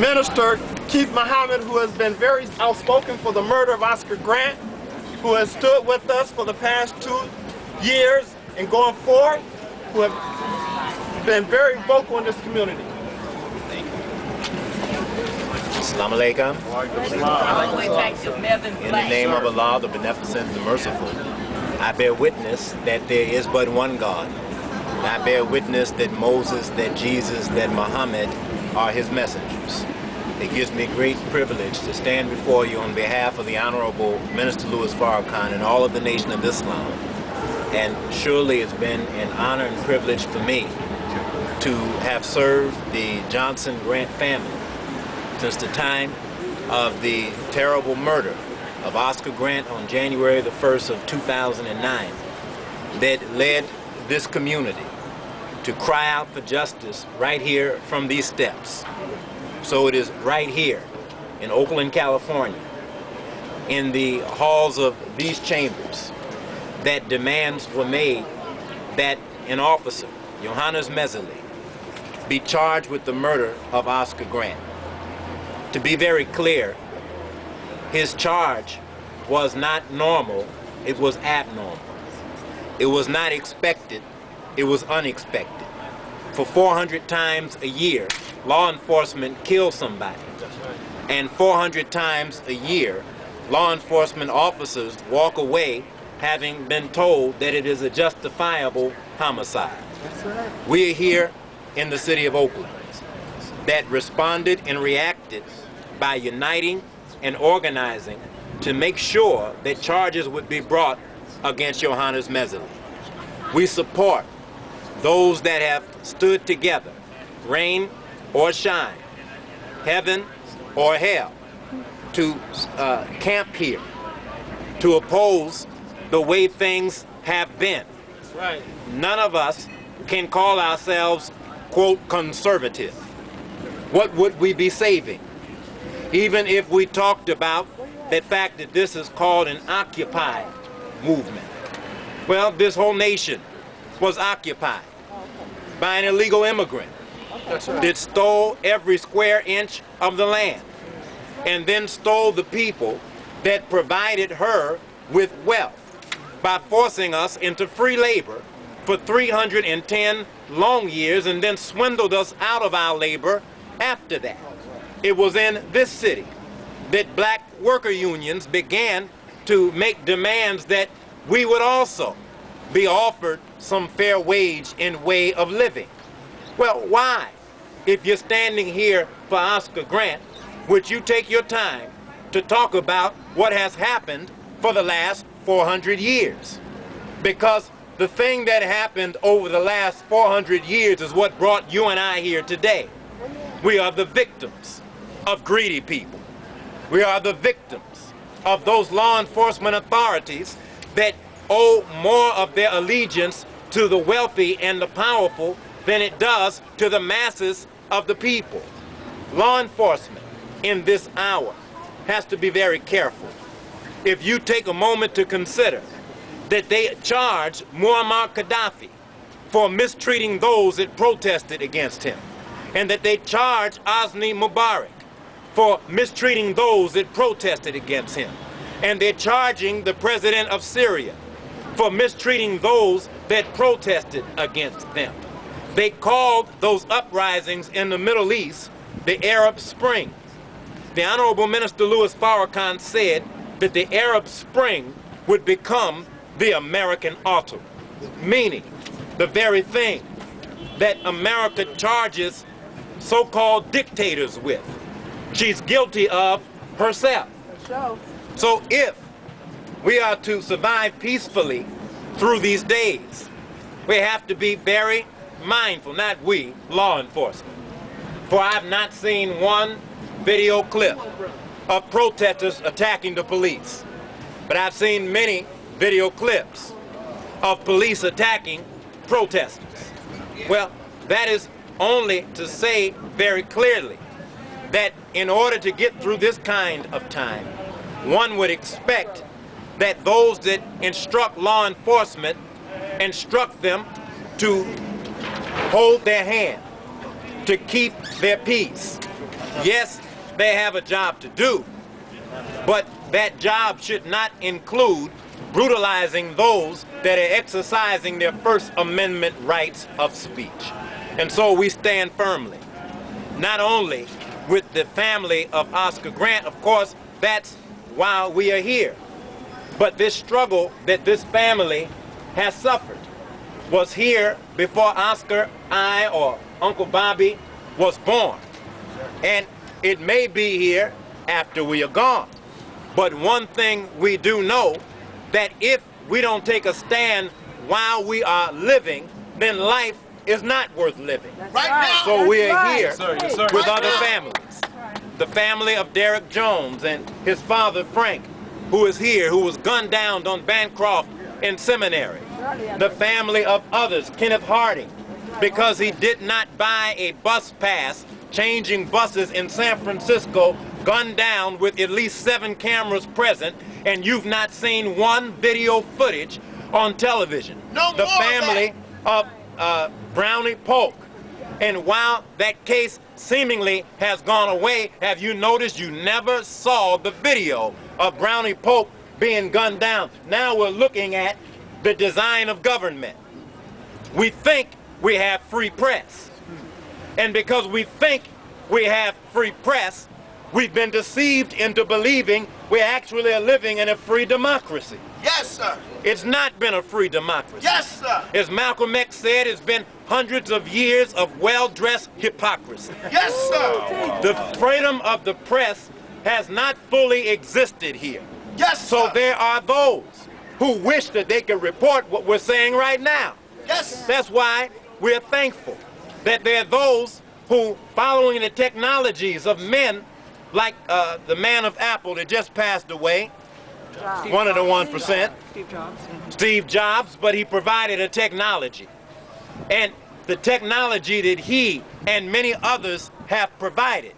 Minister Keith Muhammad, who has been very outspoken for the murder of Oscar Grant, who has stood with us for the past 2 years and going forward, who have been very vocal in this community. Assalamu alaikum. In the name of Allah, the Beneficent, the Merciful, I bear witness that there is but one God. I bear witness that Moses, that Jesus, that Muhammad are his messengers. It gives me great privilege to stand before you on behalf of the Honorable Minister Louis Farrakhan and all of the Nation of Islam. And surely it's been an honor and privilege for me to have served the Johnson Grant family since the time of the terrible murder of Oscar Grant on January the 1st of 2009 that led this community to cry out for justice right here from these steps. So it is right here in Oakland, California, in the halls of these chambers, that demands were made that an officer, Johannes Messerly, be charged with the murder of Oscar Grant. To be very clear, his charge was not normal, it was abnormal. It was not expected, it was unexpected. For 400 times a year, law enforcement kills somebody. And 400 times a year, law enforcement officers walk away having been told that it is a justifiable homicide. We are here in the city of Oakland that responded and reacted by uniting and organizing to make sure that charges would be brought against Johannes Messerly. We support those that have stood together, rain or shine, heaven or hell, to camp here, to oppose the way things have been. That's right. None of us can call ourselves, quote, conservative. What would we be saving? Even if we talked about the fact that this is called an Occupy movement. Well, this whole nation was occupied by an illegal immigrant that stole every square inch of the land and then stole the people that provided her with wealth by forcing us into free labor for 310 long years and then swindled us out of our labor after that. It was in this city that black worker unions began to make demands that we would also be offered some fair wage and way of living. Well, why? If you're standing here for Oscar Grant, would you take your time to talk about what has happened for the last 400 years? Because the thing that happened over the last 400 years is what brought you and I here today. We are the victims of greedy people. We are the victims of those law enforcement authorities that owe more of their allegiance to the wealthy and the powerful than it does to the masses of the people. Law enforcement in this hour has to be very careful. If you take a moment to consider that they charged Muammar Gaddafi for mistreating those that protested against him, and that they charged Hosni Mubarak for mistreating those that protested against him, and they're charging the president of Syria for mistreating those that protested against them. They called those uprisings in the Middle East the Arab Spring. The Honorable Minister Louis Farrakhan said that the Arab Spring would become the American autumn, meaning the very thing that America charges so-called dictators with. She's guilty of herself. So if we are to survive peacefully through these days, we have to be very mindful, not we, law enforcement. For I've not seen one video clip of protesters attacking the police, but I've seen many video clips of police attacking protesters. Well, that is only to say very clearly that in order to get through this kind of time, one would expect that those that instruct law enforcement instruct them to hold their hand, to keep their peace, Yes, they have a job to do, but that job should not include brutalizing those that are exercising their First Amendment rights of speech. And so we stand firmly, not only with the family of Oscar Grant, of course, that's why we are here, but this struggle that this family has suffered was here before Oscar, I, or Uncle Bobby was born. And it may be here after we are gone. But one thing we do know, that if we don't take a stand while we are living, then life is not worth living. Right now. So we are here Yes, sir. with other families. The family of Derek Jones and his father Frank, who is here, who was gunned down on Bancroft in seminary. The family of others, Kenneth Harding, because he did not buy a bus pass, changing buses in San Francisco, gunned down with at least 7 cameras present, and you've not seen one video footage on television. The family of Brownie Polk. And while that case seemingly has gone away, have you noticed you never saw the video of Brownie Polk being gunned down? Now we're looking at the design of government. We think we have free press. And because we think we have free press, we've been deceived into believing we actually are living in a free democracy. Yes, sir. It's not been a free democracy. Yes, sir. As Malcolm X said, it's been hundreds of years of well-dressed hypocrisy. Yes, sir. The freedom of the press has not fully existed here. Yes, sir. So there are those who wish that they could report what we're saying right now. Yes. That's why we're thankful that there are those who, following the technologies of men like the man of Apple that just passed away, one of the 1%, Steve Jobs, but he provided a technology. And the technology that he and many others have provided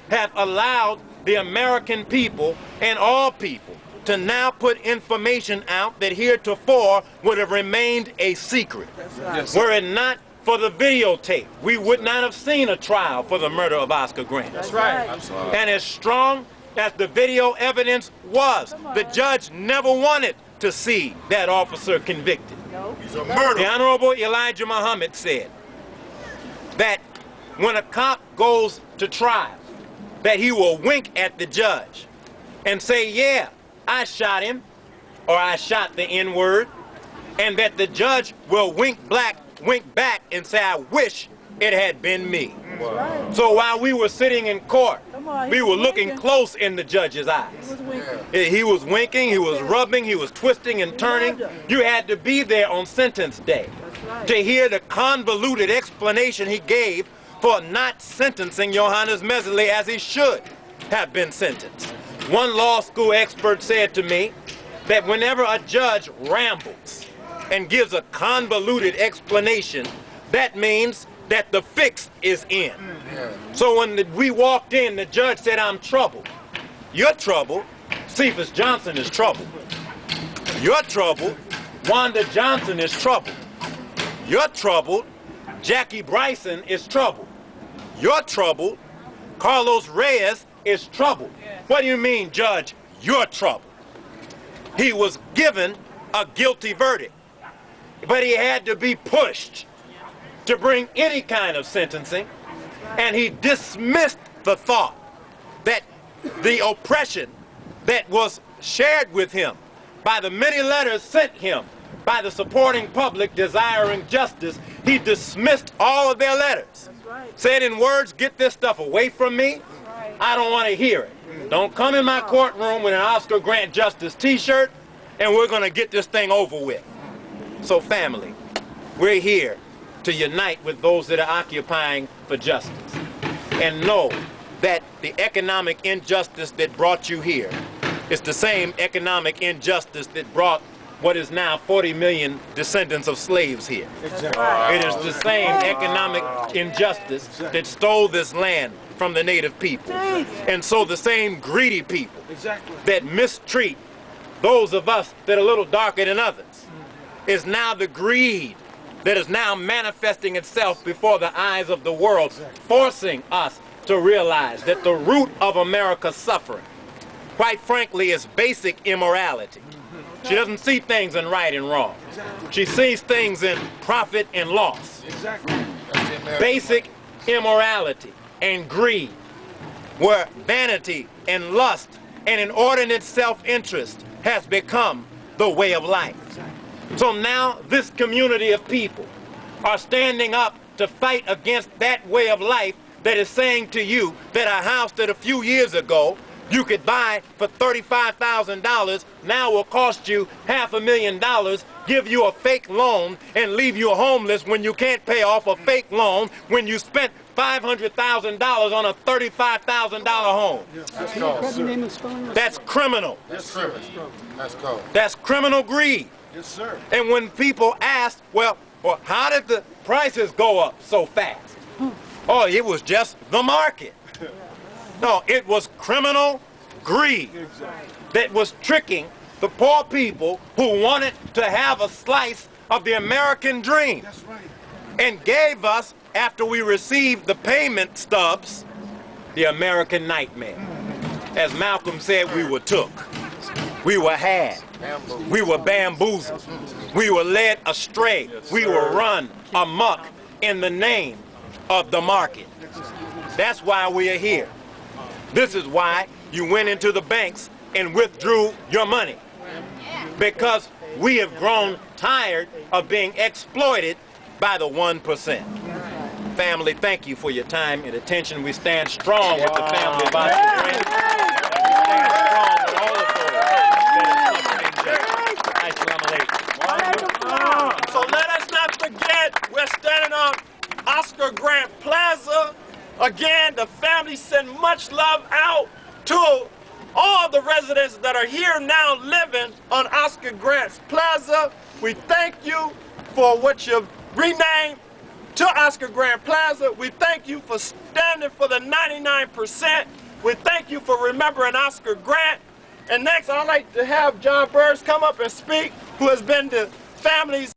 have allowed the American people and all people to now put information out that heretofore would have remained a secret. Yes, Were it not for the videotape, we would not have seen a trial for the murder of Oscar Grant. That's right. Absolutely. And as strong as the video evidence was, the judge never wanted to see that officer convicted. He's a murderer. The Honorable Elijah Muhammad said that when a cop goes to trial, that he will wink at the judge and say, yeah, I shot him, or I shot the N-word, and that the judge will wink back and say, I wish it had been me. Wow. So while we were sitting in court, we were looking close in the judge's eyes. He was winking, he was rubbing, he was twisting and turning. You had to be there on sentence day to hear the convoluted explanation he gave for not sentencing Johannes Mesley as he should have been sentenced. One law school expert said to me that whenever a judge rambles and gives a convoluted explanation, that means that the fix is in. So when we walked in, the judge said, I'm troubled. You're troubled. Cephas Johnson is troubled. You're troubled. Wanda Johnson is troubled. You're troubled. Jackie Bryson is troubled. You're troubled. Carlos Reyes is troubled. What do you mean, Judge? You're troubled. He was given a guilty verdict, but he had to be pushed to bring any kind of sentencing, and he dismissed the thought that the oppression that was shared with him by the many letters sent him by the supporting public desiring justice, he dismissed all of their letters. Said in words, get this stuff away from me. I don't want to hear it. Don't come in my courtroom with an Oscar Grant Justice t-shirt, and we're going to get this thing over with. So family, we're here to unite with those that are occupying for justice, and know that the economic injustice that brought you here is the same economic injustice that brought what is now 40 million descendants of slaves here. Exactly. It is the same economic injustice that stole this land from the native people. And so the same greedy people that mistreat those of us that are a little darker than others is now the greed that is now manifesting itself before the eyes of the world, forcing us to realize that the root of America's suffering, quite frankly, is basic immorality. She doesn't see things in right and wrong. She sees things in profit and loss. Basic immorality and greed, where vanity and lust and inordinate self-interest has become the way of life. So now this community of people are standing up to fight against that way of life that is saying to you that a house that a few years ago you could buy for $35,000 now will cost you $500,000, give you a fake loan, and leave you homeless when you can't pay off a fake loan when you spent $500,000 on a $35,000 home. That's cold. That's criminal. That's criminal. That's cold. That's criminal greed. Yes, sir. And when people ask, well, how did the prices go up so fast? Oh, it was just the market. No, it was criminal greed that was tricking the poor people who wanted to have a slice of the American dream. That's right. And gave us, after we received the payment stubs, the American nightmare. As Malcolm said, we were took. We were had. We were bamboozled. We were led astray. We were run amok in the name of the market. That's why we are here. This is why you went into the banks and withdrew your money. Because we have grown tired of being exploited by the 1%. Family, thank you for your time and attention. We stand strong with the family of Oscar Grant. We stand strong with all of those that are suffering. Assalamu alaikum. So let us not forget, we're standing on Oscar Grant Plaza. Again, the family send much love out to all the residents that are here now living on Oscar Grant Plaza. We thank you for what you've renamed to Oscar Grant Plaza. We thank you for standing for the 99%. We thank you for remembering Oscar Grant. And next, I'd like to have John Burrs come up and speak, who has been the family's